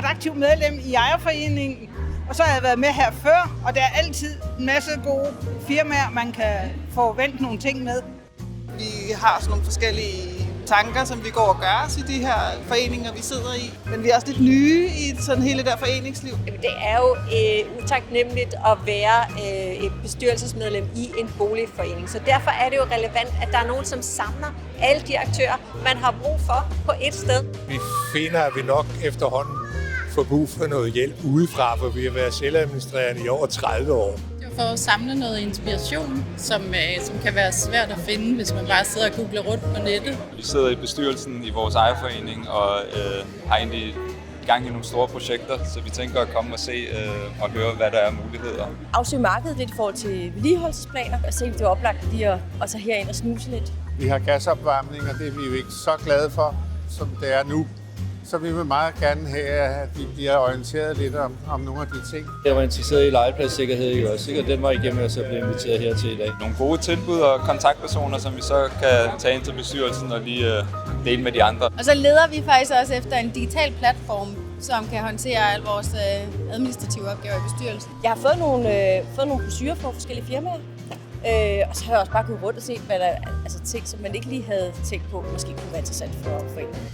et aktivt medlem i ejerforeningen, og så har jeg været med her før, og der er altid en masse gode firmaer, man kan få vendt nogle ting med. Vi har sådan nogle forskellige tanker, som vi går og gør os i de her foreninger, vi sidder i. Men vi er også lidt nye i sådan hele der foreningsliv. Det er jo utaknemmeligt at være et bestyrelsesmedlem i en boligforening. Så derfor er det jo relevant, at der er nogen, som samler alle de aktører, man har brug for på et sted. Vi finder, at vi nok efterhånden får brug for noget hjælp udefra, for vi har været selvadministrerende i over 30 år. For at samle noget inspiration, som kan være svært at finde, hvis man bare sidder og googler rundt på nettet. Vi sidder i bestyrelsen i vores ejerforening og har egentlig gang i nogle store projekter, så vi tænker at komme og se og høre, hvad der er muligheder. Afsøge markedet lidt i forhold til vedligeholdelsesplaner, og se, om det er oplagt lige at tage herind og snuse lidt. Vi har gasopvarmning, og det er vi jo ikke så glade for, som det er nu. Så vi vil meget gerne have, at vi bliver orienteret lidt om nogle af de ting. Jeg var interesseret i legepladssikkerhed, ikke også? Og den var igennem, at jeg blev inviteret hertil i dag. Nogle gode tilbud og kontaktpersoner, som vi så kan tage ind til bestyrelsen og lige dele med de andre. Og så leder vi faktisk også efter en digital platform, som kan håndtere alle vores administrative opgaver i bestyrelsen. Jeg har fået nogle brochurer fra forskellige firmaer, og så har jeg også bare gået rundt og set, hvad der ting, som man ikke lige havde tænkt på, måske kunne være interessant for foreningen.